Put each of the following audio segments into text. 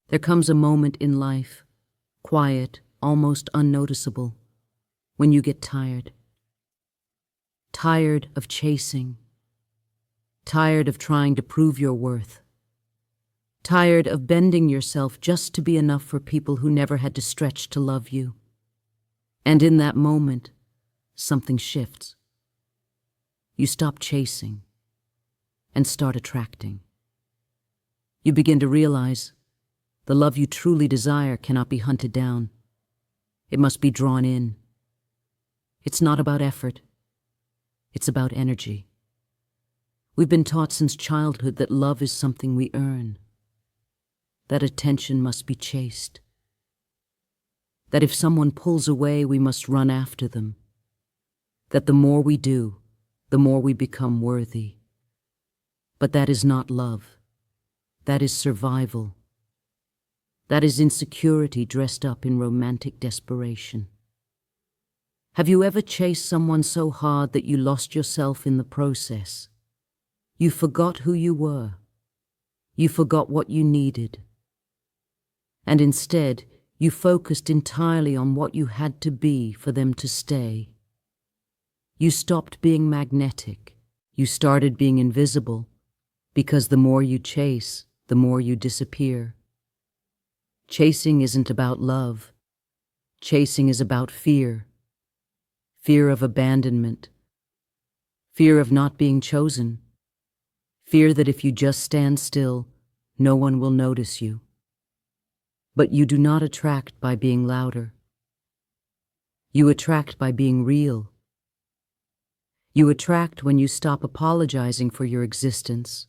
There comes a moment in life, quiet, almost unnoticeable, when you get tired. Tired of chasing. Tired of trying to prove your worth. Tired of bending yourself just to be enough for people who never had to stretch to love you. And in that moment, something shifts. You stop chasing and start attracting. You begin to realize the love you truly desire cannot be hunted down. It must be drawn in. It's not about effort. It's about energy. We've been taught since childhood that love is something we earn, that attention must be chased, that if someone pulls away, we must run after them, that the more we do, the more we become worthy. But that is not love. That is survival. That is insecurity dressed up in romantic desperation. Have you ever chased someone so hard that you lost yourself in the process? You forgot who you were. You forgot what you needed. And instead, you focused entirely on what you had to be for them to stay. You stopped being magnetic. You started being invisible, because the more you chase, the more you disappear. Chasing isn't about love. Chasing is about fear. Fear of abandonment. Fear of not being chosen. Fear that if you just stand still, no one will notice you. But you do not attract by being louder. You attract by being real. You attract when you stop apologizing for your existence.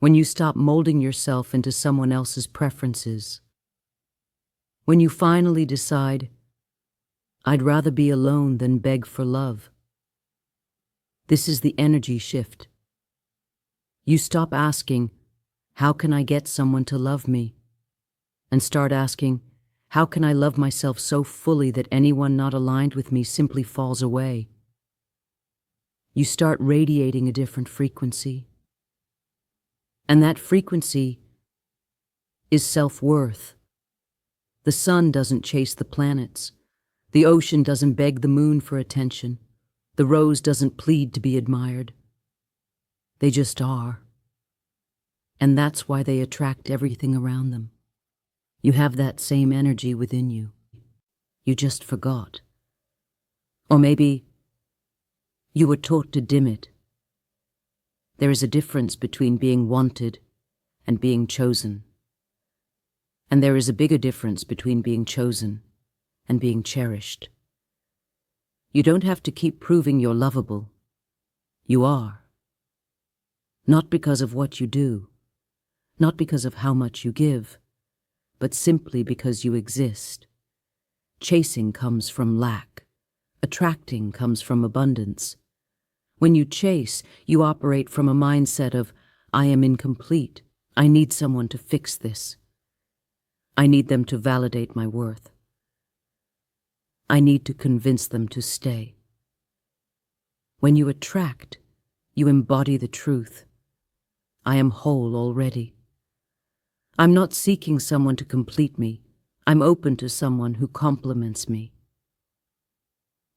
When you stop molding yourself into someone else's preferences. When you finally decide, I'd rather be alone than beg for love. This is the energy shift. You stop asking, how can I get someone to love me? And start asking, how can I love myself so fully that anyone not aligned with me simply falls away? You start radiating a different frequency. And that frequency is self-worth. The sun doesn't chase the planets. The ocean doesn't beg the moon for attention. The rose doesn't plead to be admired. They just are. And that's why they attract everything around them. You have that same energy within you. You just forgot. Or maybe you were taught to dim it. There is a difference between being wanted and being chosen. And there is a bigger difference between being chosen and being cherished. You don't have to keep proving you're lovable. You are. Not because of what you do, not because of how much you give, but simply because you exist. Chasing comes from lack. Attracting comes from abundance. When you chase, you operate from a mindset of, I am incomplete. I need someone to fix this. I need them to validate my worth. I need to convince them to stay. When you attract, you embody the truth. I am whole already. I'm not seeking someone to complete me. I'm open to someone who complements me.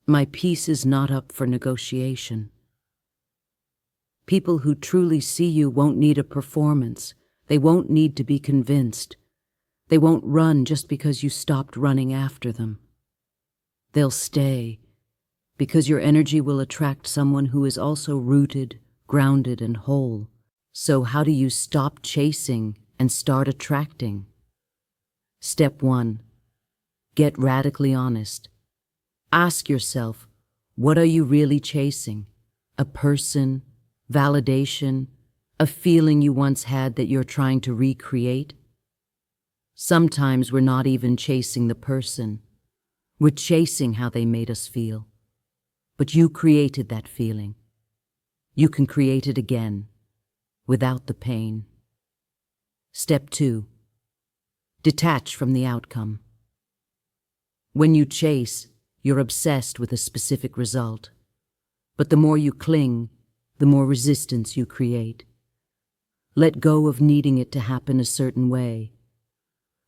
My peace is not up for negotiation. People who truly see you won't need a performance. They won't need to be convinced. They won't run just because you stopped running after them. They'll stay because your energy will attract someone who is also rooted, grounded, and whole. So how do you stop chasing and start attracting? Step 1. Get radically honest. Ask yourself, what are you really chasing? A person? Validation? A feeling you once had that you're trying to recreate? Sometimes we're not even chasing the person. We're chasing how they made us feel. But you created that feeling. You can create it again, without the pain. Step 2. Detach from the outcome. When you chase, you're obsessed with a specific result. But the more you cling, the more resistance you create. Let go of needing it to happen a certain way.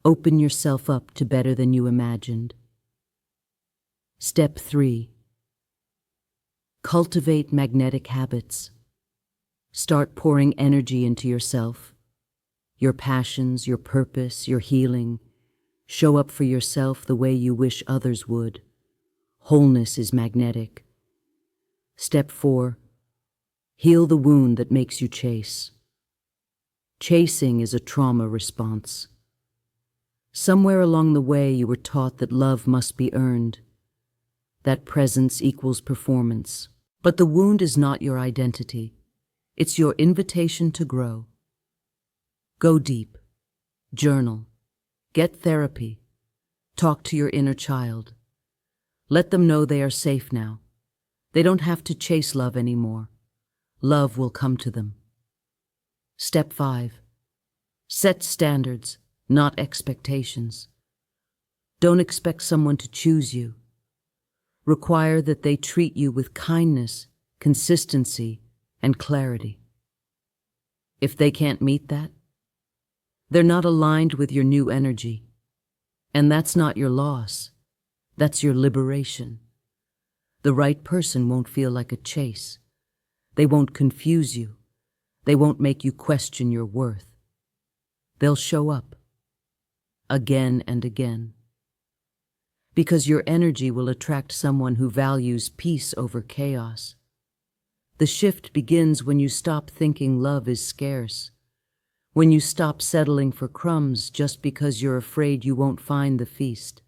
Open yourself up to better than you imagined. Step 3. Cultivate magnetic habits. Start pouring energy into yourself, your passions, your purpose, your healing. Show up for yourself the way you wish others would. Wholeness is magnetic. Step 4. Heal the wound that makes you chase. Chasing is a trauma response. Somewhere along the way you were taught that love must be earned, that presence equals performance. But the wound is not your identity. It's your invitation to grow. Go deep. Journal. Get therapy. Talk to your inner child. Let them know they are safe now. They don't have to chase love anymore. Love will come to them. Step 5. Set standards, not expectations. Don't expect someone to choose you. Require that they treat you with kindness, consistency, and clarity. If they can't meet that, they're not aligned with your new energy. And that's not your loss. That's your liberation. The right person won't feel like a chase. They won't confuse you. They won't make you question your worth. They'll show up again and again. Because your energy will attract someone who values peace over chaos. The shift begins when you stop thinking love is scarce, when you stop settling for crumbs just because you're afraid you won't find the feast.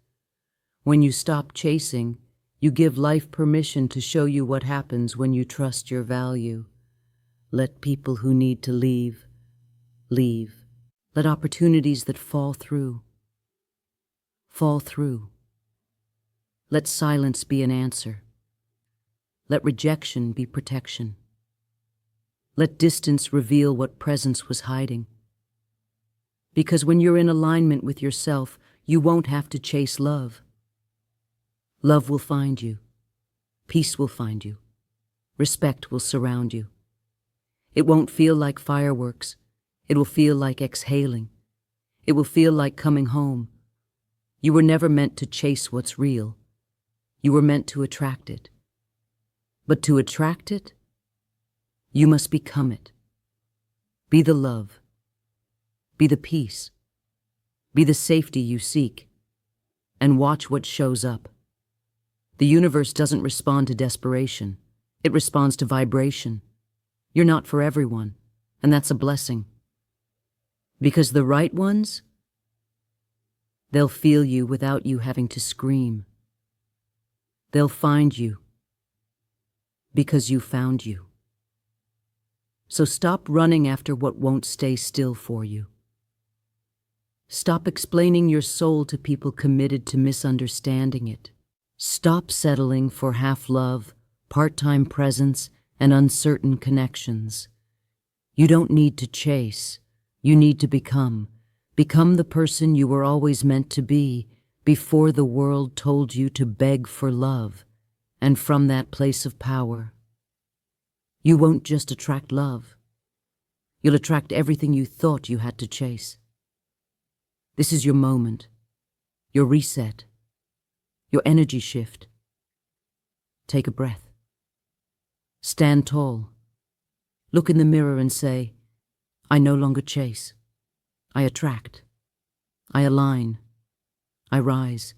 When you stop chasing, you give life permission to show you what happens when you trust your value. Let people who need to leave, leave. Let opportunities that fall through. Let silence be an answer. Let rejection be protection. Let distance reveal what presence was hiding. Because when you're in alignment with yourself, you won't have to chase love. Love will find you. Peace will find you. Respect will surround you. It won't feel like fireworks. It will feel like exhaling. It will feel like coming home. You were never meant to chase what's real. You were meant to attract it. But to attract it, you must become it. Be the love. Be the peace. Be the safety you seek. And watch what shows up. The universe doesn't respond to desperation. It responds to vibration. You're not for everyone, and that's a blessing. Because the right ones, they'll feel you without you having to scream. They'll find you because you found you. So stop running after what won't stay still for you. Stop explaining your soul to people committed to misunderstanding it. Stop settling for half love, part-time presence, and uncertain connections. You don't need to chase. You need to become. Become the person you were always meant to be before the world told you to beg for love. And from that place of power, you won't just attract love. You'll attract everything you thought you had to chase. This is your moment, your reset, your energy shift. Take a breath. Stand tall. Look in the mirror and say, I no longer chase. I attract. I align. I rise.